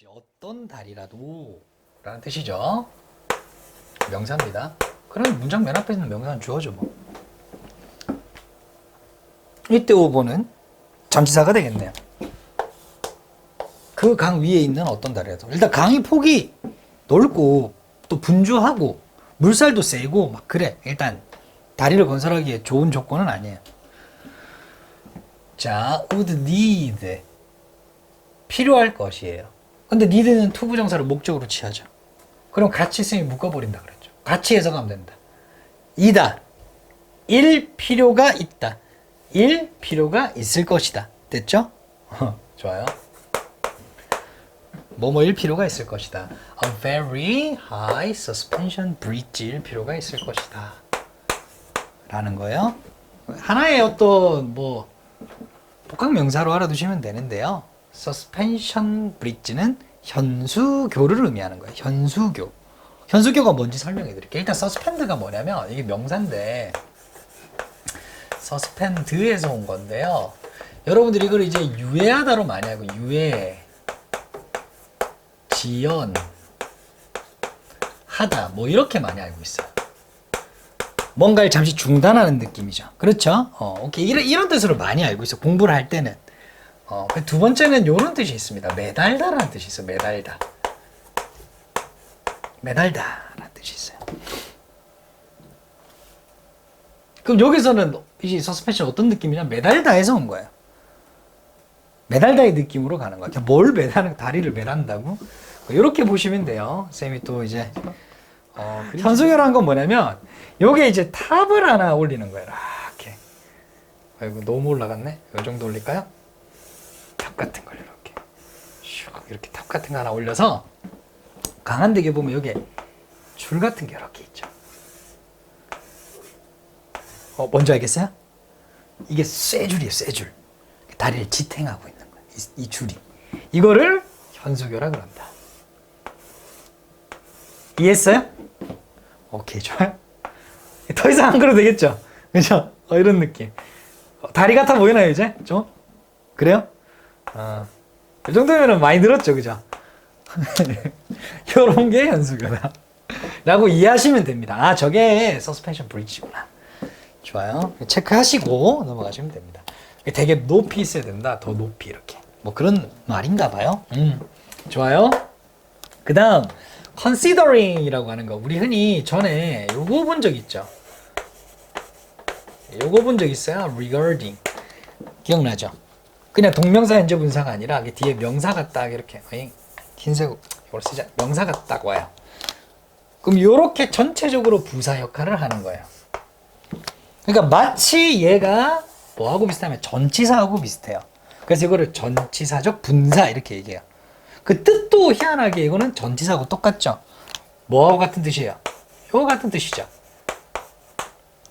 어떤 달이라도 라는 뜻이죠. 명사입니다. 그럼 문장 맨 앞에 있는 명사는 주어죠 뭐. 이때 5번은 전치사가 되겠네요. 그 강 위에 있는 어떤 달이라도. 일단 강이 폭이 넓고 또 분주하고 물살도 세고 막 그래. 일단 다리를 건설하기에 좋은 조건은 아니에요. 자, would need 필요할 것이에요. 근데 need는 투부정사를 목적으로 취하죠. 그럼 같이 쓰면 묶어버린다 그랬죠. 같이 해석하면 된다. 이다. 일 필요가 있다. 일 필요가 있을 것이다. 됐죠? 좋아요. 뭐뭐일 필요가 있을 것이다. A very high suspension bridge일 필요가 있을 것이다. 라는 거예요. 하나의 어떤 뭐 복합 명사로 알아두시면 되는데요. suspension bridge는 현수교를 의미하는 거예요. 현수교. 현수교가 뭔지 설명해 드릴게요. 일단 suspend가 뭐냐면 이게 명사인데 suspend에서 온 건데요. 여러분들이 이걸 이제 유예하다로 많이 알고 유예, 지연, 하다 뭐 이렇게 많이 알고 있어요. 뭔가를 잠시 중단하는 느낌이죠. 그렇죠? 오케이. 이런 뜻으로 많이 알고 있어. 공부를 할 때는. 두 번째는 이런 뜻이 있습니다. 매달다라는 뜻이 있어요. 매달다. 매달다라는 뜻이 있어요. 그럼 여기서는 이 서스펜션 어떤 느낌이냐? 매달다에서 온 거예요. 매달다의 느낌으로 가는 거야. 뭘 매다는, 다리를 매단다고? 이렇게 보시면 돼요. 쌤이 또 이제 현수교라는 건 뭐냐면 요게 이제 탑을 하나 올리는 거예요. 이렇게. 아이고 너무 올라갔네. 요 정도 올릴까요? 탑 같은 걸 이렇게 슉 이렇게 탑 같은 거 하나 올려서 강한데게 보면 여기 줄 같은 게 이렇게 있죠. 뭔지 알겠어요? 이게 쇠줄이에요. 쇠줄. 다리를 지탱하고 있는 거예요. 이 줄이. 이거를 현수교라 그런다. 이해했어요? 오케이, 좋아요. 더 이상 안 그래도 되겠죠? 그죠? 이런 느낌. 다리 같아 보이나요, 이제? 좀? 그래요? 이 정도면 많이 늘었죠, 그죠? 요런 게 현수교다. 라고 이해하시면 됩니다. 저게 서스펜션 브릿지구나. 좋아요. 체크하시고 넘어가시면 됩니다. 되게 높이 있어야 된다. 더 높이 이렇게. 뭐 그런 말인가 봐요. 좋아요. 그 다음 considering이라고 하는 거. 우리 흔히 전에 요거 본 적 있죠? 요거 본 적 있어요? regarding. 기억나죠? 그냥 동명사 현재 분사가 아니라 뒤에 명사가 딱 이렇게 흰색 이걸 쓰자. 명사가 딱 와요. 그럼 요렇게 전체적으로 부사 역할을 하는 거예요. 그러니까 마치 얘가 뭐하고 비슷하면 전치사하고 비슷해요. 그래서 이거를 전치사적 분사 이렇게 얘기해요. 그 뜻도 희한하게 이거는 전치사하고 똑같죠. 뭐하고 같은 뜻이에요? 이거 같은 뜻이죠.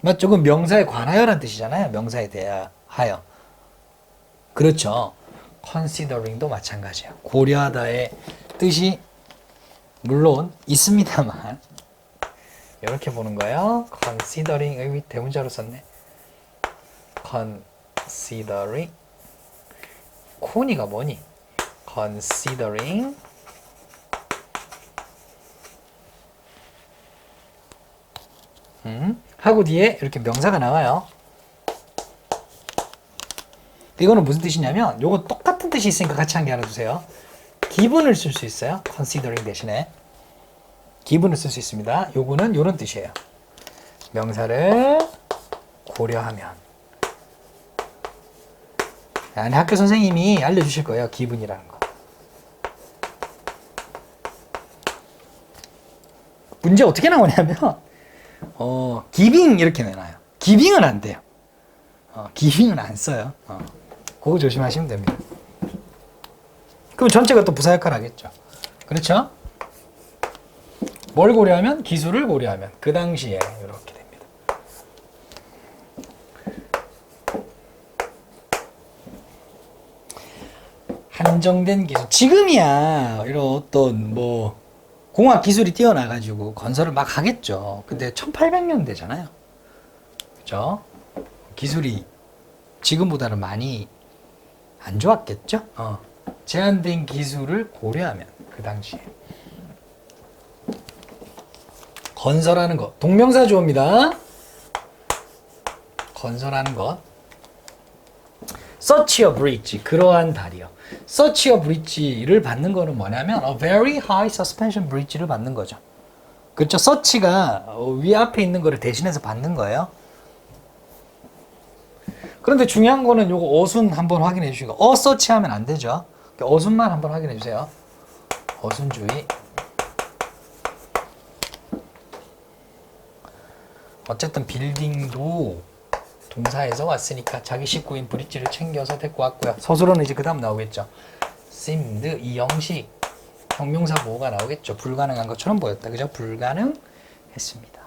맞죠? 그럼 명사에 관하여라는 뜻이잖아요. 명사에 대하여. 그렇죠. considering도 마찬가지예요. 고려하다의 뜻이 물론 있습니다만 이렇게 보는 거예요. considering 여기 대문자로 썼네. considering 코니가 뭐니? considering 하고 뒤에 이렇게 명사가 나와요. 이거는 무슨 뜻이냐면 요거 똑같은 뜻이 있으니까 같이 한 개 알아두세요. 기분을 쓸 수 있어요. considering 대신에 기분을 쓸 수 있습니다. 요거는 요런 뜻이에요. 명사를 고려하면. 아니, 학교 선생님이 알려주실 거예요. 기분이라는 거. 문제 어떻게 나오냐면 기빙 이렇게 내놔요. 기빙은 안 돼요. 기빙은 안 써요. 그거 조심하시면 됩니다. 그럼 전체가 또 부사 역할을 하겠죠. 그렇죠? 뭘 고려하면? 기술을 고려하면. 그 당시에 이렇게 됩니다. 한정된 기술. 지금이야 이런 어떤 뭐 공학 기술이 뛰어나가지고 건설을 막 하겠죠. 근데 1800년대잖아요. 그죠? 기술이 지금보다는 많이 안 좋았겠죠? 제한된 기술을 고려하면 그 당시에. 건설하는 것. 동명사 주어입니다. 건설하는 것. Such a bridge. 그러한 다리요. Such a bridge를 받는 거는 뭐냐면 a very high suspension bridge를 받는 거죠. 그렇죠? such가 위 앞에 있는 거를 대신해서 받는 거예요. 그런데 중요한 거는 요거 어순 한번 확인해 주시고 such 하면 안 되죠. 어순만 한번 확인해 주세요. 어순주의. 어쨌든 빌딩도 동사에서 왔으니까 자기 식구인 브릿지를 챙겨서 데리고 왔고요. 서술어는 이제 그 다음 나오겠죠. seemed 이 형식 형용사 보호가 나오겠죠. 불가능한 것처럼 보였다. 그죠? 불가능했습니다.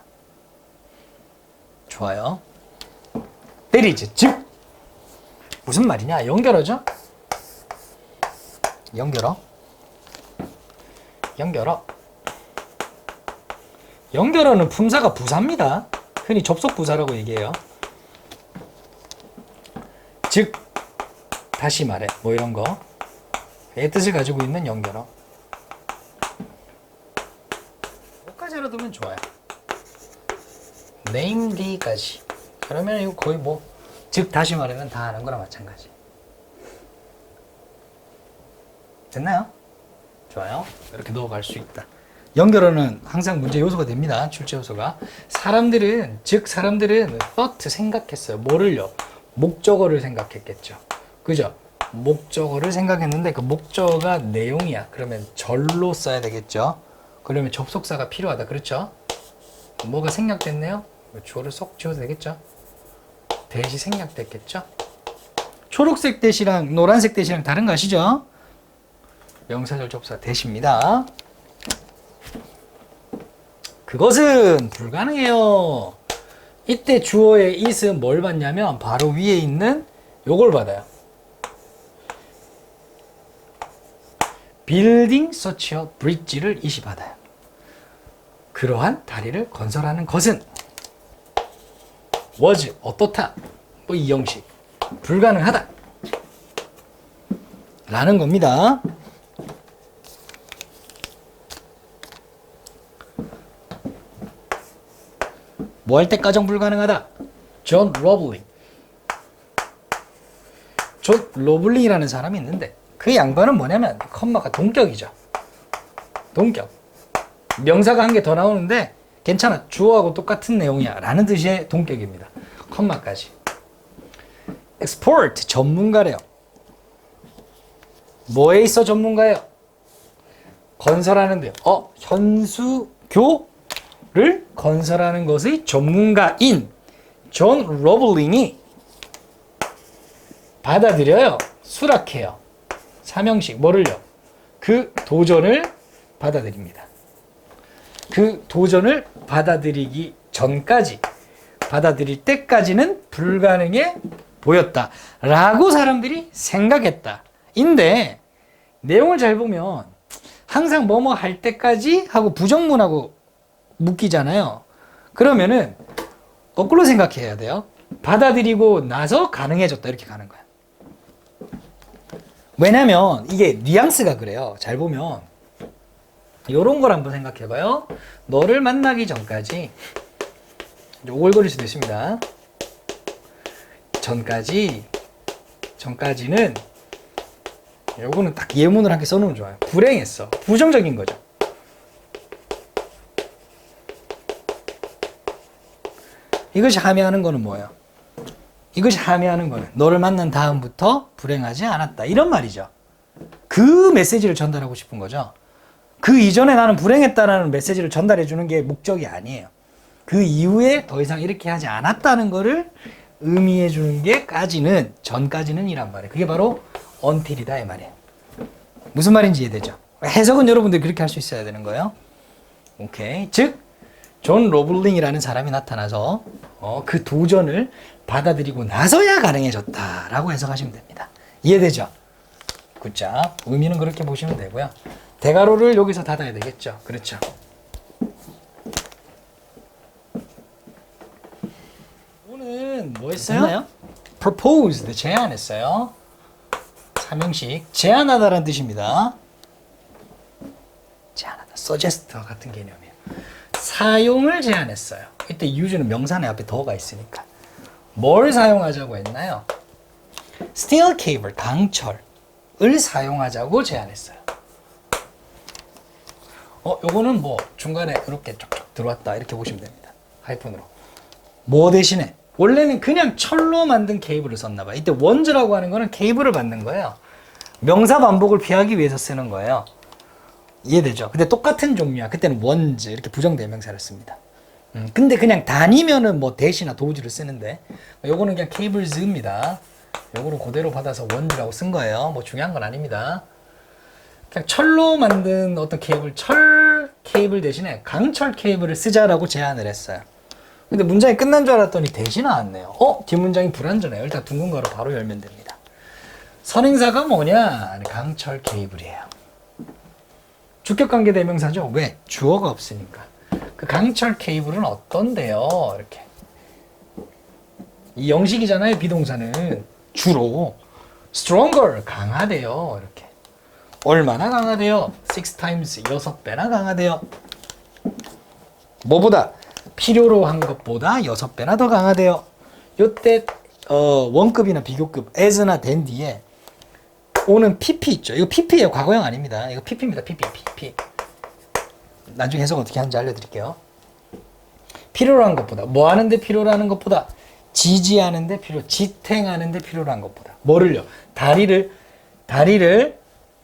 좋아요. That is 즉 무슨 말이냐? 연결어죠? 연결어. 연결어. 연결어는 품사가 부사입니다. 흔히 접속 부사라고 얘기해요. 즉 다시 말해 뭐 이런 거의 뜻을 가지고 있는 연결어. 여기까지 알아두면 좋아요. named까지. 그러면 이거 거의 뭐 즉 다시 말하면 다 아는 거랑 마찬가지. 됐나요? 좋아요. 이렇게 넣어갈 수 있다. 연결어는 항상 문제 요소가 됩니다. 출제 요소가. 사람들은 thought 생각했어요. 뭐를요? 목적어를 생각했겠죠. 그죠? 목적어를 생각했는데 그 목적어가 내용이야. 그러면 절로 써야 되겠죠. 그러면 접속사가 필요하다. 그렇죠? 뭐가 생략됐네요? 주어를 쏙 지워도 되겠죠? 대시 생략됐겠죠? 초록색 대시랑 노란색 대시랑 다른 거 아시죠? 명사절 접사 대시입니다. 그것은 불가능해요. 이때 주어의 it은 뭘 받냐면 바로 위에 있는 요걸 받아요. building such a bridge를 it이 받아요. 그러한 다리를 건설하는 것은 was 어떻다. 뭐 이 형식. 불가능하다. 라는 겁니다. 뭐 할 때 가정 불가능하다? 존 로블링. 존 로블링이라는 사람이 있는데 그 양반은 뭐냐면 컴마가 동격이죠. 동격. 명사가 한 개 더 나오는데 괜찮아. 주어하고 똑같은 내용이야. 라는 뜻의 동격입니다. 컴마까지. expert 전문가래요. 뭐에 있어 전문가예요? 건설하는데요. 현수교를 건설하는 것의 전문가인 존 로블링이 받아들여요. 수락해요. 삼형식 뭐를요? 그 도전을 받아들입니다. 그 도전을 받아들이기 전까지 받아들일 때까지는 불가능해 보였다 라고 사람들이 생각했다. 인데 내용을 잘 보면 항상 뭐뭐 할 때까지 하고 부정문하고 묶이잖아요. 그러면은 거꾸로 생각해야 돼요. 받아들이고 나서 가능해졌다 이렇게 가는 거야. 왜냐면 이게 뉘앙스가 그래요. 잘 보면 요런 걸 한번 생각해봐요. 너를 만나기 전까지 오글거릴 수도 있습니다. 전까지는 요거는 딱 예문을 함께 써놓으면 좋아요. 불행했어. 부정적인 거죠. 이것이 함의하는 거는 뭐예요? 이것이 함의하는 거는 너를 만난 다음부터 불행하지 않았다. 이런 말이죠. 그 메시지를 전달하고 싶은 거죠. 그 이전에 나는 불행했다라는 메시지를 전달해 주는 게 목적이 아니에요. 그 이후에 더 이상 이렇게 하지 않았다는 거를 의미해 주는 게 전까지는 이란 말이에요. 그게 바로 until이다 이 말이에요. 무슨 말인지 이해되죠? 해석은 여러분들 그렇게 할 수 있어야 되는 거예요. 오케이. 즉, 존 로블링이라는 사람이 나타나서 그 도전을 받아들이고 나서야 가능해졌다라고 해석하시면 됩니다. 이해되죠? 굿잡. 의미는 그렇게 보시면 되고요. 대괄호를 여기서 닫아야 되겠죠. 그렇죠. 오늘 뭐 했어요? proposed, 제안했어요. 삼형식, 제안하다라는 뜻입니다. suggest와 같은 개념이에요. 사용을 제한했어요. 이때 use는 명사네 앞에 더가 있으니까. 뭘 사용하자고 했나요? steel cable, 강철을 사용하자고 제안했어요. 요거는 뭐 중간에 이렇게 쫙쫙 들어왔다 이렇게 보시면 됩니다. 하이픈으로. 뭐 대신에 원래는 그냥 철로 만든 케이블을 썼나 봐요. 이때 원즈라고 하는 거는 케이블을 받는 거예요. 명사 반복을 피하기 위해서 쓰는 거예요. 이해되죠? 근데 똑같은 종류야. 그때는 원즈 이렇게 부정대명사를 씁니다. 근데 그냥 다니면은 뭐 대시나 도주를 쓰는데 요거는 그냥 케이블즈입니다. 요거를 그대로 받아서 원즈라고 쓴 거예요. 뭐 중요한 건 아닙니다. 그냥 철로 만든 어떤 케이블, 철 케이블 대신에 강철 케이블을 쓰자라고 제안을 했어요. 근데 문장이 끝난 줄 알았더니 대시 나왔네요. 뒷문장이 불완전해요. 일단 둥근 거로 바로 열면 됩니다. 선행사가 뭐냐? 강철 케이블이에요. 주격관계 대명사죠. 왜? 주어가 없으니까. 그 강철 케이블은 어떤데요? 이렇게. 이 영식이잖아요. 비동사는 주로 stronger, 강하대요. 이렇게. 얼마나 강하대요? 6x, 6배나 강하대요. 뭐보다? 필요로 한 것보다 6배나 더 강하대요. 요때 원급이나 비교급 as나 than 뒤에 오는 pp 있죠. 이거 pp예요. 과거형 아닙니다. 이거 pp입니다. pp. 나중에 해석 어떻게 하는지 알려드릴게요. 필요로 한 것보다. 뭐 하는데 필요로 하는 것보다? 지지하는데 지탱하는데 필요로 한 것보다. 뭐를요? 다리를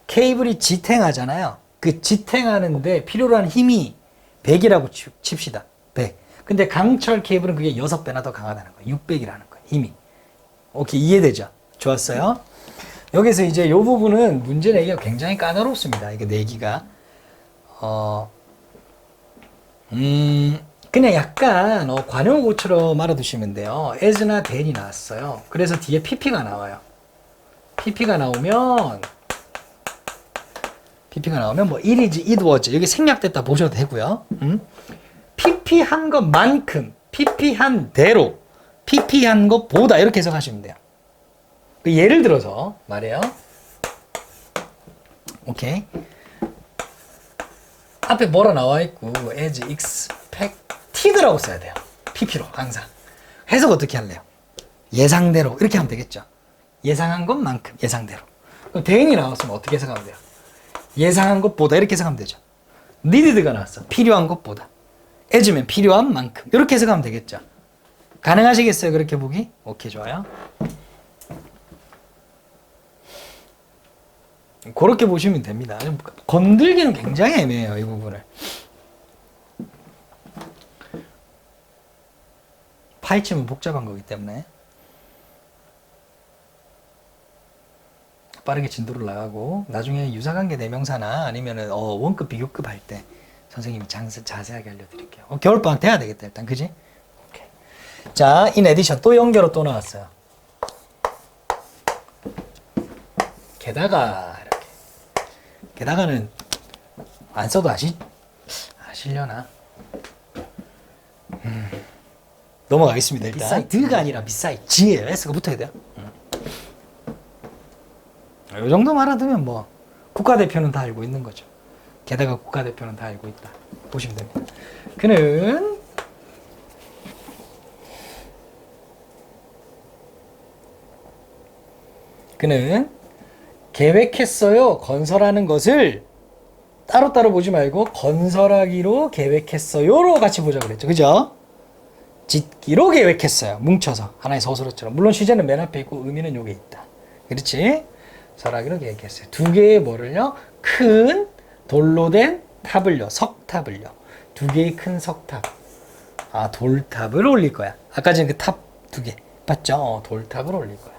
케이블이 지탱하잖아요. 그 지탱하는데 필요로 한 힘이 100이라고 칩시다. 100. 근데 강철 케이블은 그게 6배나 더 강하다는 거예요. 600이라는 거예요. 힘이. 오케이, 이해되죠? 좋았어요. 여기서 이제 이 부분은 문제 내기가 굉장히 까다롭습니다. 이게 내기가. 그냥 약간 관용어구처럼 알아두시면 돼요. as나 than이 나왔어요. 그래서 뒤에 pp가 나와요. pp가 나오면 뭐 it is, it was 여기 생략됐다 보셔도 되고요. pp 한 것만큼, pp 한 대로, pp 한 것보다 이렇게 해석하시면 돼요. 예를 들어서 말이에요. 오케이. 앞에 뭐라 나와 있고 as expected라고 써야 돼요. pp로 항상. 해석 어떻게 할래요? 예상대로 이렇게 하면 되겠죠. 예상한 것만큼 예상대로. 그럼 than이 나왔으면 어떻게 해석하면 돼요? 예상한 것보다 이렇게 해석하면 되죠. needed가 나왔어. 필요한 것보다. as면 필요한 만큼. 이렇게 해석하면 되겠죠. 가능하시겠어요? 그렇게 보기? 오케이, 좋아요. 그렇게 보시면 됩니다. 건들기는 굉장히 애매해요, 이 부분을. 파헤치면 복잡한 거기 때문에 빠르게 진도를 나가고 나중에 유사관계 대명사나 아니면은 원급 비교급 할 때 선생님이 자세하게 알려드릴게요. 겨울방학 돼야 되겠다 일단, 그지? 오케이. 자, in addition 또 연결어 또 나왔어요. 게다가 이렇게. 게다가는 안 써도 아시려나? 넘어가겠습니다. 일단 비사이드가 아니라 비사이드예요. S가 붙어야 돼요. 이 정도 알아두면 뭐 국가대표는 다 알고 있는 거죠. 게다가 국가대표는 다 알고 있다 보시면 됩니다. 그는 계획했어요. 건설하는 것을 따로따로 보지 말고 건설하기로 계획했어요로 같이 보자 그랬죠. 그죠? 짓기로 계획했어요. 뭉쳐서 하나의 서술어처럼. 물론 시제는 맨 앞에 있고 의미는 여기 있다. 그렇지? 설하기로 계획했어요. 두 개의 뭐를요? 큰 돌로 된 탑을요. 석탑을요. 두 개의 큰 석탑. 돌탑을 올릴 거야. 아까 전에 그 탑 두 개. 봤죠? 돌탑을 올릴 거야.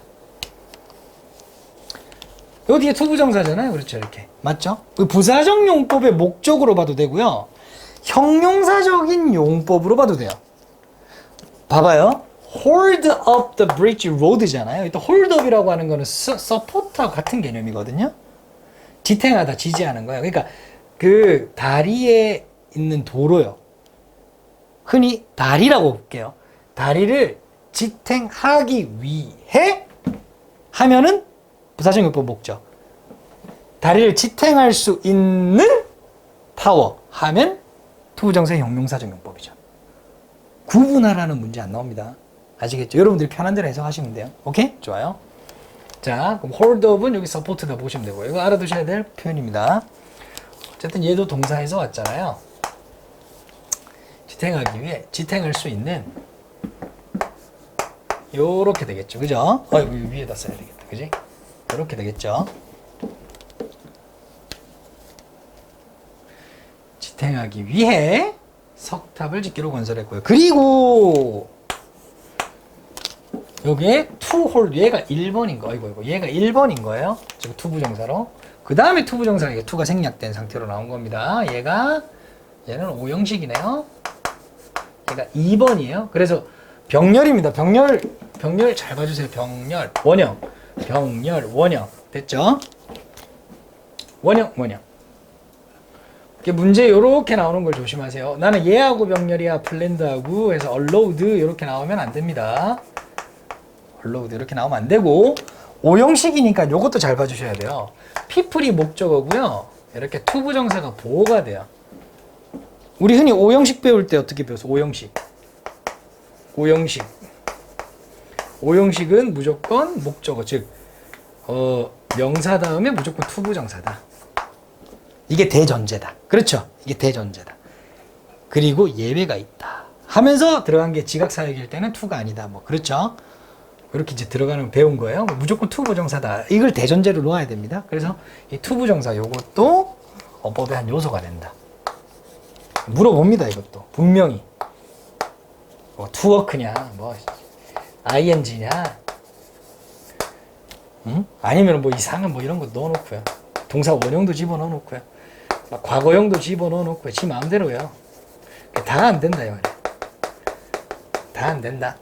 여기 뒤에 투부정사잖아요. 그렇죠. 이렇게. 맞죠? 부사적 용법의 목적으로 봐도 되고요. 형용사적인 용법으로 봐도 돼요. 봐봐요. hold up the bridge road잖아요. 또 hold up이라고 하는 거는 support하고 같은 개념이거든요. 지탱하다, 지지하는 거예요. 그러니까 그 다리에 있는 도로요. 흔히 다리라고 볼게요. 다리를 지탱하기 위해 하면은 부사적 용법 목적. 다리를 지탱할 수 있는 파워. 하면 투부정사의 형용사 적용법이죠. 구분하라는 문제 안 나옵니다. 아시겠죠? 여러분들이 편한 대로 해석하시면 돼요. 오케이? 좋아요. 자, 그럼 hold up은 여기 support다 보시면 되고, 이거 알아두셔야 될 표현입니다. 어쨌든 얘도 동사에서 왔잖아요. 지탱하기 위해 지탱할 수 있는 요렇게 되겠죠. 그죠? 위에다 써야 되겠다. 그지? 요렇게 되겠죠. 지탱하기 위해 석탑을 짓기로 건설했고요. 그리고 요게 to hold, 얘가 1번인 거. 이거 얘가 1번인 거예요. 지금 투부정사로. 그 다음에 투부정사가 이게 to가 생략된 상태로 나온 겁니다. 얘는 O형식이네요. 얘가 2번이에요. 그래서 병렬입니다. 병렬 잘 봐주세요. 병렬, 원형, 됐죠? 원형. 문제 요렇게 나오는 걸 조심하세요. 나는 얘하고 병렬이야, 플랜드하고 해서 allowed 이렇게 나오면 안 됩니다. allowed 이렇게 나오면 안 되고, O형식이니까 요것도 잘 봐주셔야 돼요. people이 목적어고요. 이렇게 투부정사가 보호가 돼요. 우리 흔히 O형식 배울 때 어떻게 배웠어? O형식은 무조건 목적어, 즉 명사 다음에 무조건 투부정사다. 이게 대전제다. 그렇죠? 이게 대전제다. 그리고 예외가 있다 하면서 들어간 게 지각사역일 때는 투가 아니다. 뭐 그렇죠? 이렇게 이제 들어가는 배운 거예요. 무조건 투부정사다. 이걸 대전제로 놓아야 됩니다. 그래서 이 투부정사 요것도 어법의 한 요소가 된다. 물어봅니다. 이것도 분명히 뭐 투워크냐, 뭐 ing냐, 아니면 뭐 이상한 뭐 이런 거 넣어놓고요. 동사 원형도 집어넣어놓고요. 막 과거형도 집어넣어놓고요. 지 마음대로요. 다 안 된다 이 말이야. 다 안 된다.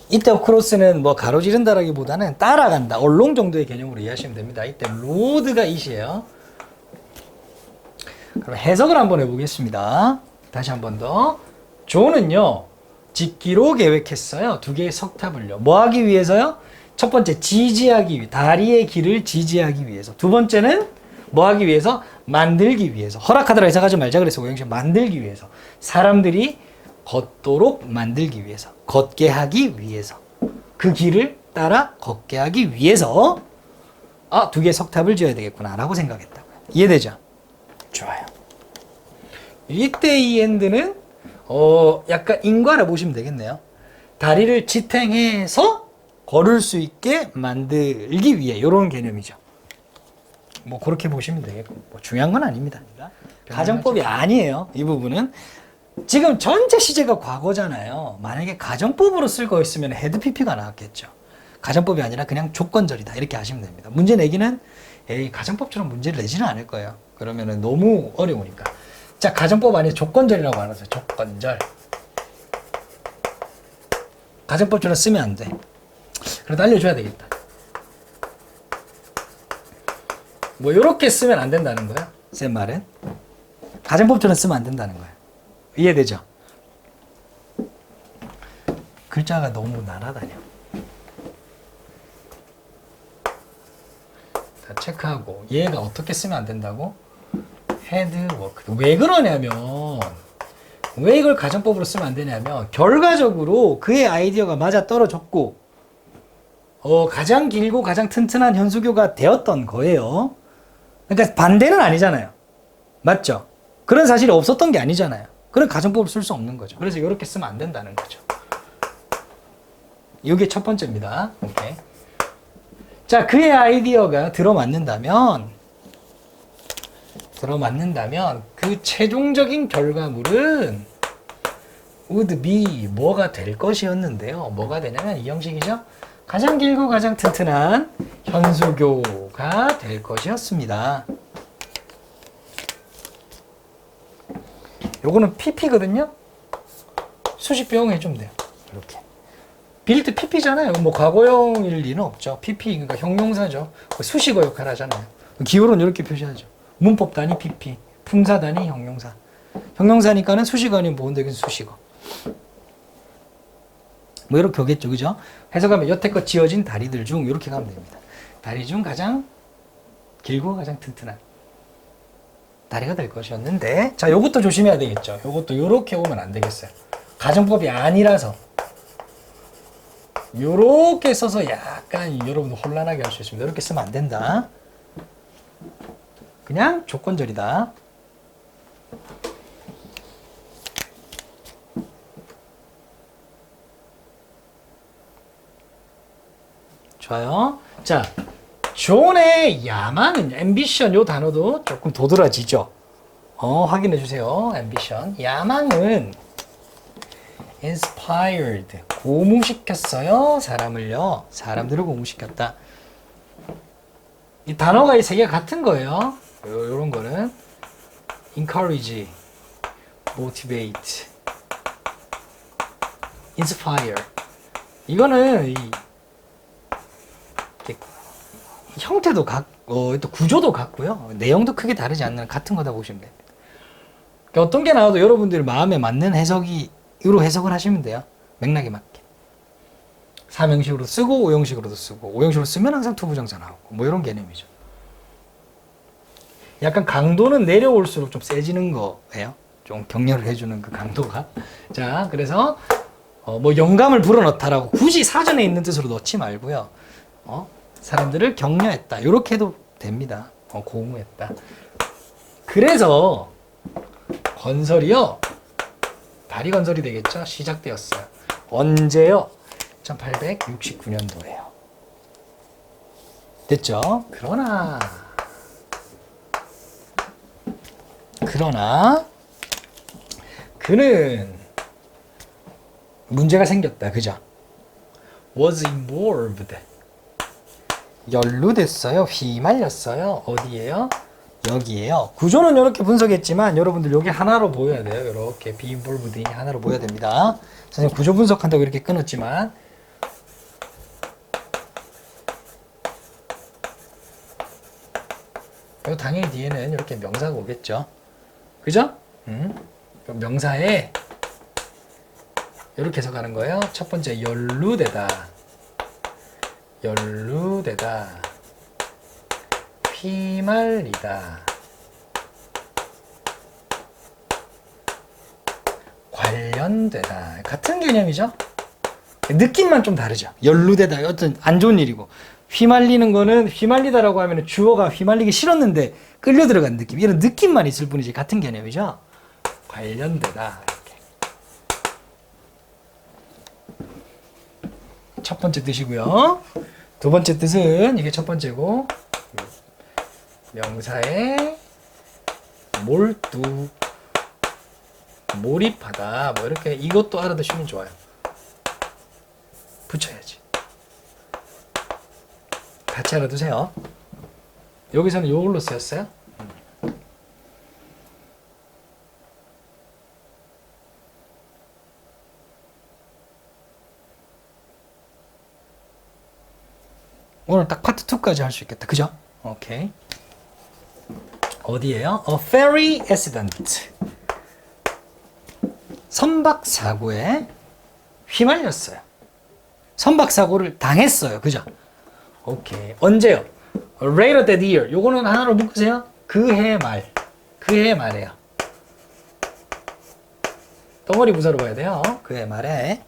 이때 어크로스는 뭐 가로지른다라기보다는 따라간다, 얼롱 정도의 개념으로 이해하시면 됩니다. 이때 로드가 이시에요. 그럼 해석을 한번 해보겠습니다. 다시 한번 더. 존은요, 짓기로 계획했어요. 2개의 석탑을요. 뭐 하기 위해서요? 첫 번째, 지지하기 위해, 다리의 길을 지지하기 위해서. 두 번째는 뭐 하기 위해서? 만들기 위해서. 허락하더라 해석하지 말자 그래서 오형식 만들기 위해서. 사람들이 걷도록 만들기 위해서. 걷게 하기 위해서. 그 길을 따라 걷게 하기 위해서 2개의 석탑을 지어야 되겠구나 라고 생각했다고요. 이해되죠? 좋아요. 이때 이 엔드는 약간 인과라 보시면 되겠네요. 다리를 지탱해서 걸을 수 있게 만들기 위해, 이런 개념이죠. 뭐 그렇게 보시면 되겠고, 뭐 중요한 건 아닙니다. 가정법이 아니에요. 이 부분은 지금 전체 시제가 과거잖아요. 만약에 가정법으로 쓸 거였으면 헤드 PP가 나왔겠죠. 가정법이 아니라 그냥 조건절이다 이렇게 하시면 됩니다. 문제 내기는 가정법처럼 문제를 내지는 않을 거예요. 그러면은 너무 어려우니까. 자, 가정법 아니라 조건절이라고 알았어요. 조건절. 가정법처럼 쓰면 안 돼. 그래도 알려줘야 되겠다. 뭐 이렇게 쓰면 안 된다는 거야. 쌤 말은 가정법처럼 쓰면 안 된다는 거야. 이해되죠? 글자가 너무 날아다녀. 다 체크하고. 얘가 어떻게 쓰면 안 된다고? 헤드워크. 왜 그러냐면, 왜 이걸 가정법으로 쓰면 안 되냐면, 결과적으로 그의 아이디어가 맞아 떨어졌고 가장 길고 가장 튼튼한 현수교가 되었던 거예요. 그러니까 반대는 아니잖아요. 맞죠? 그런 사실이 없었던 게 아니잖아요. 그런 가정법을 쓸 수 없는 거죠. 그래서 이렇게 쓰면 안 된다는 거죠. 이게 첫 번째입니다. 오케이. 자, 그의 아이디어가 들어맞는다면 그 최종적인 결과물은 would be 뭐가 될 것이었는데요. 뭐가 되냐면 이 형식이죠. 가장 길고 가장 튼튼한 현수교가 될 것이었습니다. 요거는 PP거든요. 수식 비용 해주면 돼요. 이렇게. 빌드 PP잖아요. 뭐 과거형일 리는 없죠. PP, 그러니까 형용사죠. 수식어 역할 하잖아요. 기호로는 이렇게 표시하죠. 문법 단위 PP, 품사 단위 형용사. 형용사니까는 수식어 아니면 보온되긴 수식어. 뭐 이렇게 오겠죠. 그죠? 해석하면 여태껏 지어진 다리들 중 이렇게 가면 됩니다. 다리 중 가장 길고 가장 튼튼한 다리가 될 것이었는데, 자, 요것도 조심해야 되겠죠. 요것도 요렇게 오면 안 되겠어요. 가정법이 아니라서 요렇게 써서 약간 여러분들 혼란하게 할 수 있습니다. 이렇게 쓰면 안 된다. 그냥 조건절이다. 좋아요. 자, 존의 야망은, ambition 요 단어도 조금 도드라지죠. 확인해 주세요. ambition. 야망은 inspired, 고무시켰어요. 사람을요. 사람들을 고무시켰다. 이 단어가 이 세 개가 같은 거예요. 요런 거는 encourage, motivate, inspire. 이거는 형태도 또 구조도 같고요. 내용도 크게 다르지 않는 같은 거다 보시면 됩니다. 그러니까 어떤 게 나와도 여러분들 마음에 맞는 해석으로 해석을 하시면 돼요. 맥락에 맞게. 삼형식으로 쓰고 오형식으로도 쓰고, 오형식으로 쓰면 항상 투부정사 나오고, 뭐 이런 개념이죠. 약간 강도는 내려올수록 좀 세지는 거예요. 좀 격려를 해주는 그 강도가. 자, 그래서 뭐 영감을 불어넣다라고 굳이 사전에 있는 뜻으로 넣지 말고요. 사람들을 격려했다. 이렇게 해도 됩니다. 고무했다. 그래서 건설이요. 다리 건설이 되겠죠. 시작되었어요. 언제요? 1869년도예요. 됐죠? 그러나 그는 문제가 생겼다. 그죠? was involved. 연루됐어요. 휘말렸어요. 어디에요? 여기에요. 구조는 이렇게 분석했지만 여러분들 여기 하나로 보여야 돼요. 이렇게 be involved이 하나로 보여야 됩니다. 선생님 구조 분석한다고 이렇게 끊었지만 당연히 뒤에는 이렇게 명사가 오겠죠. 그죠? 그럼 명사에 이렇게 해석하는 거예요. 첫 번째 연루되다, 휘말리다, 관련되다. 같은 개념이죠. 느낌만 좀 다르죠. 연루되다 어떤 안 좋은 일이고, 휘말리는 거는 휘말리다라고 하면 주어가 휘말리기 싫었는데 끌려 들어간 느낌, 이런 느낌만 있을 뿐이지 같은 개념이죠. 관련되다. 이렇게. 첫 번째 뜻이고요. 두 번째 뜻은 이게 첫 번째고, 명사에 몰두, 몰입하다, 뭐 이렇게 이것도 알아두시면 좋아요. 붙여야지. 같이 알아두세요. 여기서는 요걸로 쓰였어요. 오늘 딱 파트 2까지 할 수 있겠다. 그죠? 오케이. 어디에요? A ferry accident. 선박사고에 휘말렸어요. 선박사고를 당했어요. 그죠? 오케이. 언제요? Later that year. 요거는 하나로 묶으세요. 그해 말. 그해 말에요. 덩어리 부사로 봐야 돼요. 그해 말에.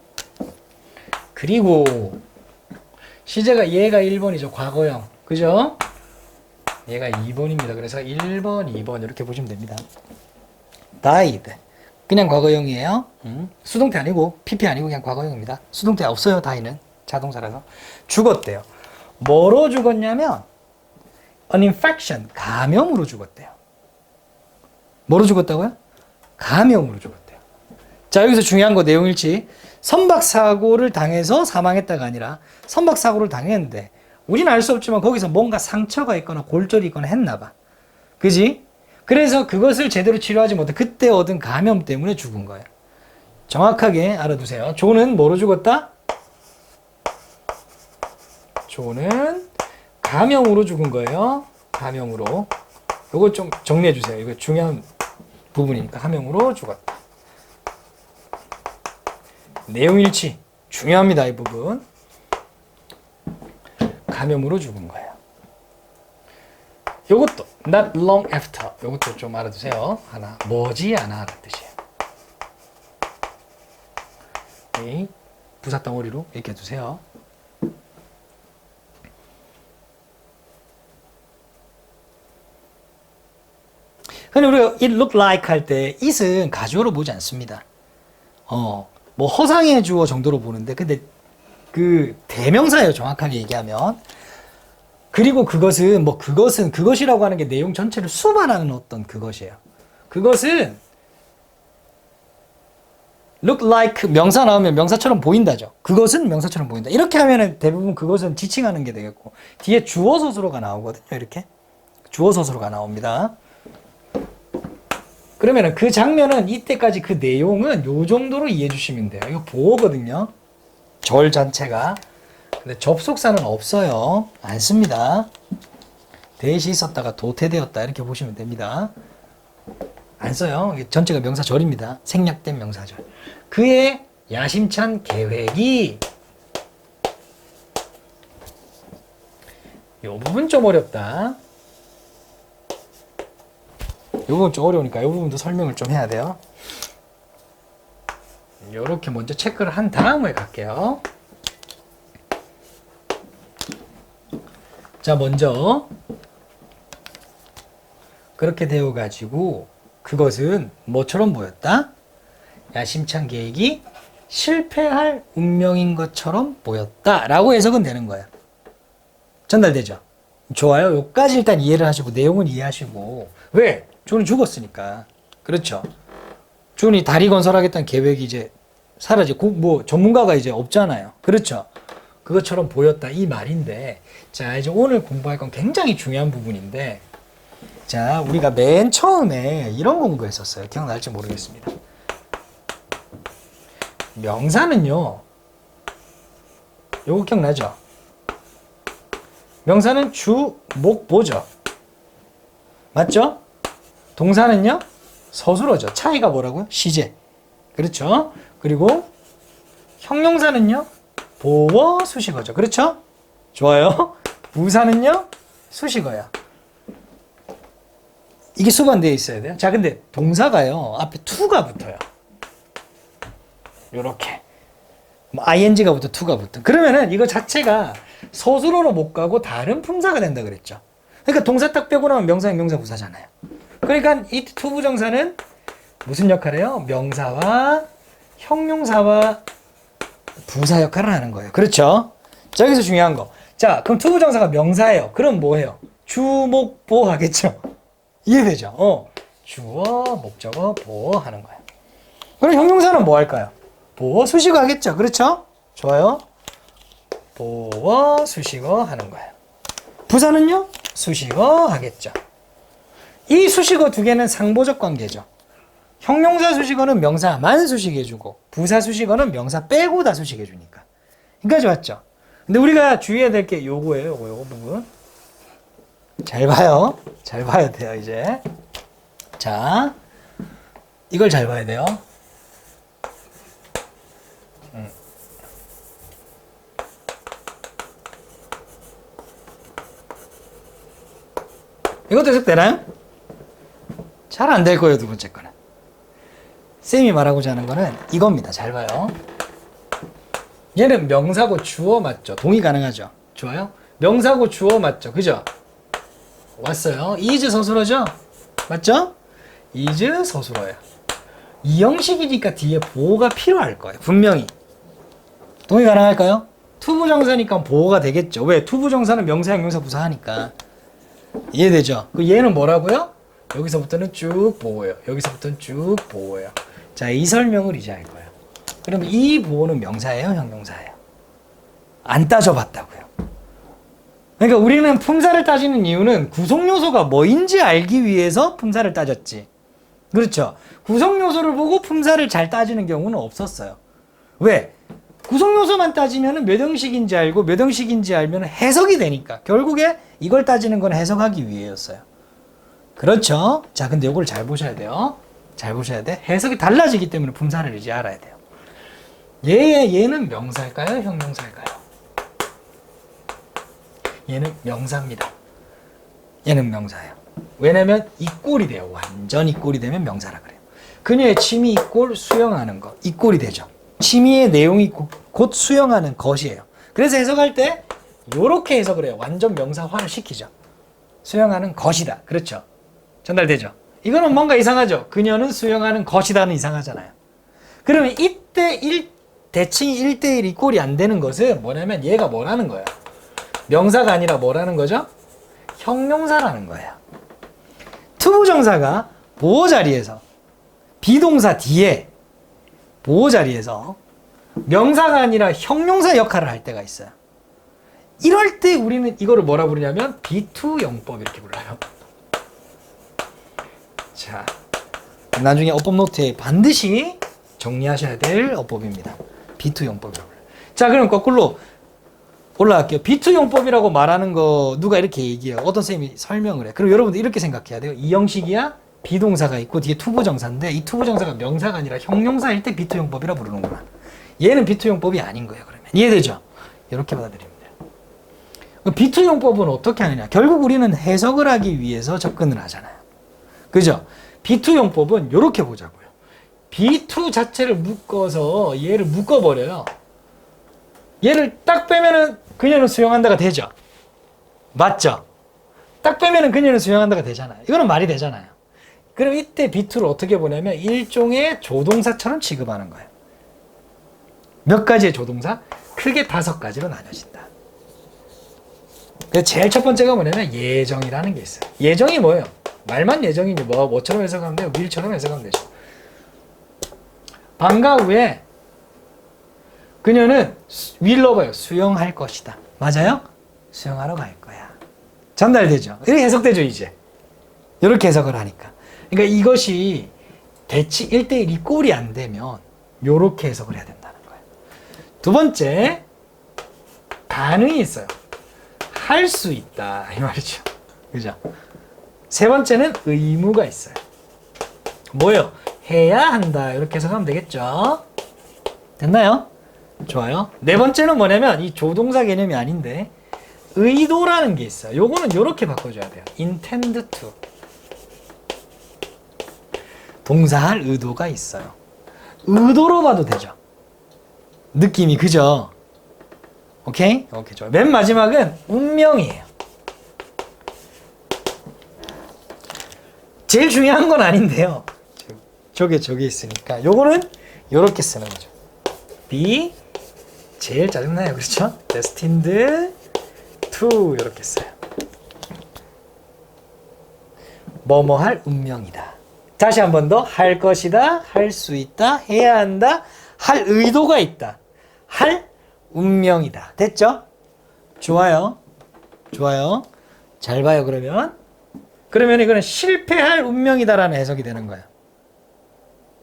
그리고 시제가 얘가 1번이죠. 과거형. 그죠? 얘가 2번입니다. 그래서 1번, 2번 이렇게 보시면 됩니다. died. 그냥 과거형이에요. 수동태 아니고 PP 아니고 그냥 과거형입니다. 수동태 없어요. die는. 자동사라서. 죽었대요. 뭐로 죽었냐면 an infection. 감염으로 죽었대요. 뭐로 죽었다고요? 감염으로 죽었대요. 자, 여기서 중요한 거 내용 일치. 선박사고를 당해서 사망했다가 아니라 선박사고를 당했는데 우리는 알 수 없지만 거기서 뭔가 상처가 있거나 골절이 있거나 했나 봐. 그지? 그래서 그것을 제대로 치료하지 못해 그때 얻은 감염 때문에 죽은 거예요. 정확하게 알아두세요. 존은 뭐로 죽었다? 존은 감염으로 죽은 거예요. 감염으로. 이거 좀 정리해 주세요. 이거 중요한 부분이니까. 감염으로 죽었다. 내용 일치. 중요합니다. 이 부분. 감염으로 죽은 거예요. 요것도 not long after. 요것도 좀 알아두세요. 하나 머지 않아 라는 뜻이에요. 네. 부사 덩어리로 이렇게 두세요. 근데 우리가 it look like 할 때 it은 가주어로 보지 않습니다. 뭐 허상의 주어 정도로 보는데 근데 그 대명사예요. 정확하게 얘기하면. 그리고 그것은 그것이라고 하는 게 내용 전체를 수반하는 어떤 그것이에요. 그것은 look like 명사 나오면 명사처럼 보인다죠. 그것은 명사처럼 보인다. 이렇게 하면은 대부분 그것은 지칭하는 게 되겠고 뒤에 주어 서술어가 나오거든요. 이렇게 주어 서술어가 나옵니다. 그러면은 그 장면은 이때까지 그 내용은 요 정도로 이해해 주시면 돼요. 이거 보어거든요. 절 자체가. 근데 접속사는 없어요. 안 씁니다. 대시 있었다가 도태되었다 이렇게 보시면 됩니다. 안 써요. 이게 전체가 명사절입니다. 생략된 명사절. 그의 야심찬 계획이 요 부분 좀 어렵다. 이 부분 좀 어려우니까 이 부분도 설명을 좀 해야 돼요. 이렇게 먼저 체크를 한 다음에 갈게요. 자, 먼저 그렇게 되어 가지고 그것은 뭐처럼 보였다? 야심찬 계획이 실패할 운명인 것처럼 보였다 라고 해석은 되는 거예요. 전달되죠? 좋아요. 여기까지 일단 이해를 하시고 내용은 이해하시고 왜? 존이 죽었으니까. 그렇죠. 존이 다리 건설하겠다는 계획이 이제 사라지고 뭐 전문가가 이제 없잖아요. 그렇죠. 그것처럼 보였다 이 말인데 자 이제 오늘 공부할 건 굉장히 중요한 부분인데 자 우리가 맨 처음에 이런 공부했었어요. 기억날지 모르겠습니다. 명사는요 요거 기억나죠? 명사는 주, 목, 보죠. 맞죠? 동사는요 서술어죠. 차이가 뭐라고요? 시제. 그렇죠? 그리고 형용사는요 보어 수식어죠. 그렇죠? 좋아요. 부사는요 수식어야. 이게 수반되어 있어야 돼요. 자 근데 동사가요 앞에 to가 붙어요. 요렇게 뭐 ing가 붙어 to가 붙어. 그러면은 이거 자체가 서술어로 못 가고 다른 품사가 된다 그랬죠. 그러니까 동사 딱 빼고 나면 명사, 형용사, 부사잖아요. 그러니까 이 투부정사는 무슨 역할을 해요? 명사와 형용사와 부사 역할을 하는 거예요. 그렇죠? 자, 여기서 중요한 거. 자, 그럼 투부정사가 명사예요. 그럼 뭐 해요? 주목보 하겠죠? 이해되죠? 주어, 목적어, 보어 하는 거예요. 그럼 형용사는 뭐 할까요? 보어, 수식어 하겠죠? 그렇죠? 좋아요. 보어, 수식어 하는 거예요. 부사는요? 수식어 하겠죠. 이 수식어 두 개는 상보적 관계죠. 형용사 수식어는 명사만 수식해주고 부사 수식어는 명사 빼고 다 수식해주니까. 여기까지 왔죠? 근데 우리가 주의해야 될 게 요거예요. 요거 부분. 잘 봐요. 잘 봐야 돼요, 이제. 자, 이걸 잘 봐야 돼요. 이것도 해석되나요? 잘 안 될 거예요, 두 번째 거는. 쌤이 말하고자 하는 거는 이겁니다. 잘 봐요. 얘는 명사고 주어 맞죠? 동의 가능하죠? 좋아요? 명사고 주어 맞죠? 그죠? 왔어요. is 서술어죠? 맞죠? is 서술어예요. 이 형식이니까 뒤에 보호가 필요할 거예요. 분명히. 동의 가능할까요? 투부정사니까 보호가 되겠죠. 왜? 투부정사는 명사, 형용사, 부사 하니까. 이해되죠? 그 얘는 뭐라고요? 여기서부터는 쭉 보호예요. 여기서부터는 쭉 보호예요. 자, 이 설명을 이제 할 거예요. 그러면 이 보호는 명사예요, 형용사예요? 안 따져봤다고요. 그러니까 우리는 품사를 따지는 이유는 구성 요소가 뭐인지 알기 위해서 품사를 따졌지. 그렇죠? 구성 요소를 보고 품사를 잘 따지는 경우는 없었어요. 왜? 구성 요소만 따지면 몇 형식인지 알고 몇 형식인지 알면 해석이 되니까. 결국에 이걸 따지는 건 해석하기 위해였어요. 그렇죠? 자, 근데 이걸 잘 보셔야 돼요. 잘 보셔야 돼. 해석이 달라지기 때문에 품사를 이제 알아야 돼요. 얘는 명사일까요? 형용사일까요? 얘는 명사입니다. 얘는 명사예요. 왜냐면 이꼴이 돼요. 완전 이꼴이 되면 명사라 그래요. 그녀의 취미 이꼴 수영하는 것. 이꼴이 되죠. 취미의 내용이 곧 수영하는 것이에요. 그래서 해석할 때 요렇게 해석을 해요. 완전 명사화를 시키죠. 수영하는 것이다. 그렇죠. 전달되죠. 이거는 뭔가 이상하죠. 그녀는 수영하는 것이다는 이상하잖아요. 그러면 이때 대칭이 1대1 이꼴이 안 되는 것은 뭐냐면 얘가 뭐라는 거예요. 명사가 아니라 뭐라는 거죠? 형용사라는 거예요. 투부정사가 보호 자리에서 비동사 뒤에 보호 자리에서 명사가 아니라 형용사 역할을 할 때가 있어요. 이럴 때 우리는 이거를 뭐라 부르냐면 비투용법 이렇게 불러요. 자, 나중에 어법 노트에 반드시 정리하셔야 될 어법입니다. 비투용법이라고 불러요. 자, 그럼 거꾸로 올라갈게요. 비투용법이라고 말하는 거 누가 이렇게 얘기해요. 어떤 선생님이 설명을 해. 그리고 여러분들 이렇게 생각해야 돼요. 이 형식이야 비동사가 있고 뒤에 투부정사인데 이 투부정사가 명사가 아니라 형용사일 때 비투용법이라 부르는구나. 얘는 비투용법이 아닌 거예요. 그러면 이해되죠? 이렇게 받아들이면 돼요. 비투용법은 어떻게 하느냐? 결국 우리는 해석을 하기 위해서 접근을 하잖아요. 그죠? 비투용법은 이렇게 보자고요. 비투 자체를 묶어서 얘를 묶어버려요. 얘를 딱 빼면은 그녀는 수영한다가 되죠. 맞죠? 딱 빼면은 그녀는 수영한다가 되잖아요. 이거는 말이 되잖아요. 그럼 이때 비투를 어떻게 보냐면 일종의 조동사처럼 취급하는 거예요. 몇 가지의 조동사? 크게 5가지로 나눠진다. 제일 첫 번째가 뭐냐면 예정이라는 게 있어요. 예정이 뭐예요? 말만 예정이지 뭐처럼 해석하면 돼요? will처럼 해석하면 되죠. 방과 후에 그녀는 will러봐요. 수영할 것이다. 맞아요? 수영하러 갈 거야. 전달되죠? 이렇게 해석되죠, 이제. 이렇게 해석을 하니까. 그러니까 이것이 대치 1대1 이꼴이 안 되면 이렇게 해석을 해야 된다는 거예요. 두 번째, 가능이 있어요. 할 수 있다. 이 말이죠. 그죠? 세 번째는 의무가 있어요. 뭐예요? 해야 한다. 이렇게 해석하면 되겠죠? 됐나요? 좋아요. 네 번째는 뭐냐면 이 조동사 개념이 아닌데 의도라는 게 있어요. 요거는 이렇게 바꿔줘야 돼요. intend to. 동사할 의도가 있어요. 의도로 봐도 되죠. 느낌이 그죠? 오케이? 오케이, 좋아요. 맨 마지막은 운명이에요. 제일 중요한 건 아닌데요. 저게 있으니까 요거는 요렇게 쓰는 거죠. be 제일 짜증나요. 그렇죠? destined to 이렇게 써요. 뭐뭐 할 운명이다. 다시 한 번 더 할 것이다, 할 수 있다, 해야 한다, 할 의도가 있다, 할 운명이다. 됐죠? 좋아요. 좋아요. 잘 봐요. 그러면 이거는 실패할 운명이다라는 해석이 되는 거예요.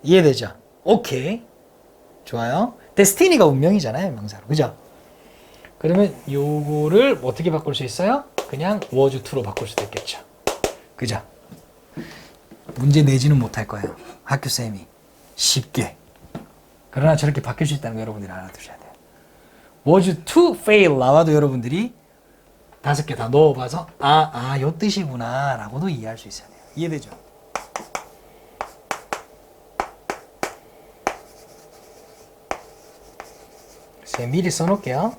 이해되죠? 오케이. 좋아요. 데스티니가 운명이잖아요, 명사로. 그죠? 그러면 요거를 어떻게 바꿀 수 있어요? 그냥 was to로 바꿀 수도 있겠죠. 그죠? 문제 내지는 못할 거예요. 학교쌤이. 쉽게. 그러나 저렇게 바뀔 수 있다는 거 여러분들이 알아두셔야 돼요. was to fail 나와도 여러분들이 5개 다 넣어봐서 요 뜻이구나 라고도 이해할 수 있어야 돼요. 이해되죠? 제가 미리 써놓을게요.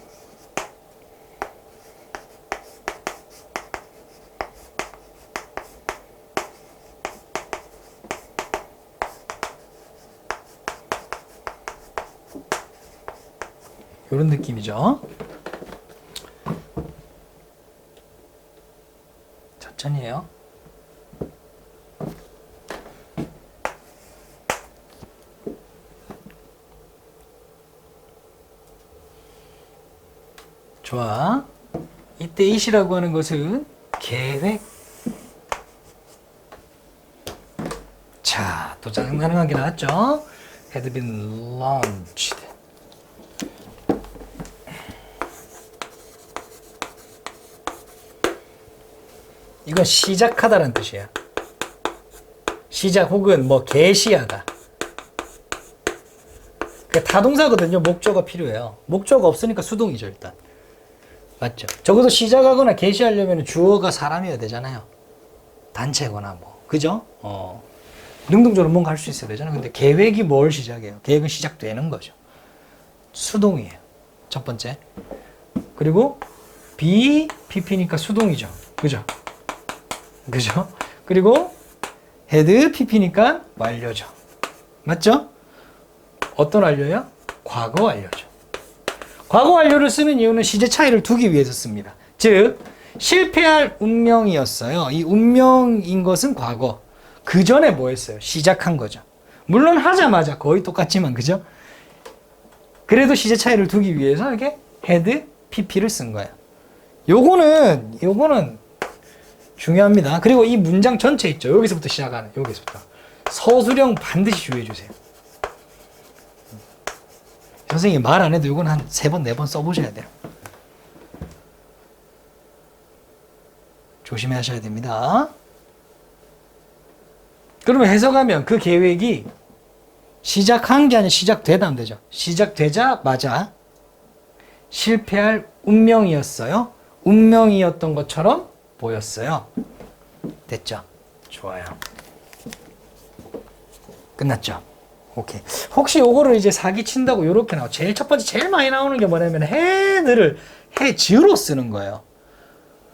이런 느낌이죠. 천천히 해요. 좋아. 이때 it이라고 하는 것은 계획. 자, 또 짜증나는 게 나왔죠? had been launched. 이건 시작하다는 뜻이야. 시작 혹은 뭐 개시하다. 그러니까 타동사거든요. 목적어가 필요해요. 목적어가 없으니까 수동이죠, 일단. 맞죠? 적어도 시작하거나 개시하려면 주어가 사람이어야 되잖아요. 단체거나 뭐 그죠? 능동적으로 뭔가 할 수 있어야 되잖아요. 근데 계획이 뭘 시작해요? 계획은 시작되는 거죠. 수동이에요. 첫 번째. 그리고 BPP니까 수동이죠. 그죠? 그죠? 그리고 had PP니까 완료죠. 맞죠? 어떤 완료요? 과거 완료죠. 과거 완료를 쓰는 이유는 시제 차이를 두기 위해서 씁니다. 즉 실패할 운명이었어요. 이 운명인 것은 과거. 그 전에 뭐 했어요? 시작한 거죠. 물론 하자마자 거의 똑같지만 그죠? 그래도 시제 차이를 두기 위해서 이렇게 had pp를 쓴 거예요. 요거는 중요합니다. 그리고 이 문장 전체 있죠. 여기서부터 시작하는 여기서부터 서술형 반드시 주의해 주세요. 선생님이 말 안 해도 이건 한 3번, 4번 써보셔야 돼요. 조심하셔야 됩니다. 그러면 해석하면 그 계획이 시작한 게 아니라 시작되다 하면 되죠. 시작되자마자 실패할 운명이었어요. 운명이었던 것처럼 보였어요. 됐죠? 좋아요. 끝났죠? 오케이. 혹시 요거를 이제 사기친다고 요렇게 나와. 첫 번째 제일 많이 나오는 게 뭐냐면 해들을 해즈로 쓰는 거예요.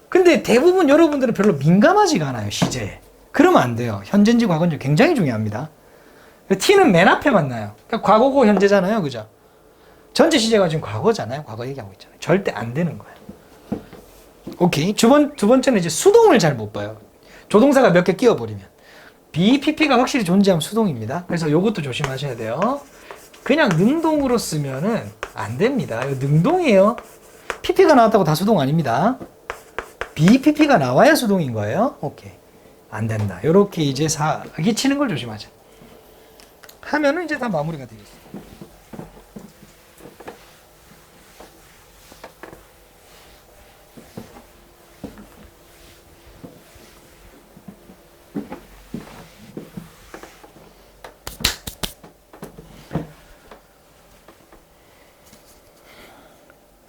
근데 대부분 여러분들은 별로 민감하지가 않아요, 시제에. 그러면 안 돼요. 현재인지 과거인지 굉장히 중요합니다. T는 맨 앞에만 나요. 그러니까 과거고 현재잖아요. 그죠? 전체 시제가 지금 과거잖아요. 과거 얘기하고 있잖아요. 절대 안 되는 거예요. 오케이. 두 번째는 이제 수동을 잘 못 봐요. 조동사가 몇 개 끼워버리면. BPP가 확실히 존재하면 수동입니다. 그래서 이것도 조심하셔야 돼요. 그냥 능동으로 쓰면은 안 됩니다. 이거 능동이에요. PP가 나왔다고 다 수동 아닙니다. BPP가 나와야 수동인 거예요. 오케이. 안 된다. 요렇게 이제 사기 치는 걸 조심하자. 하면은 이제 다 마무리가 되겠습니다.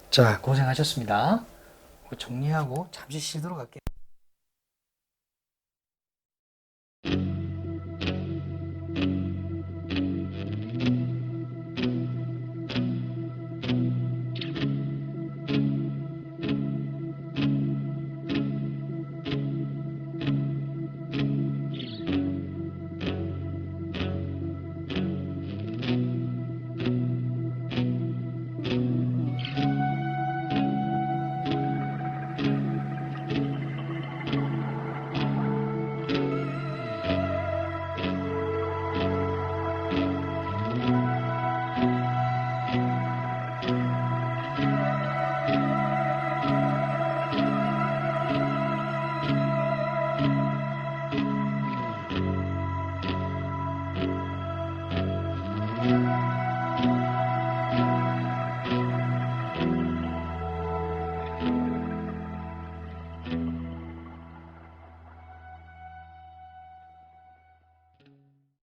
자, 고생하셨습니다. 정리하고 잠시 쉬도록 할게요.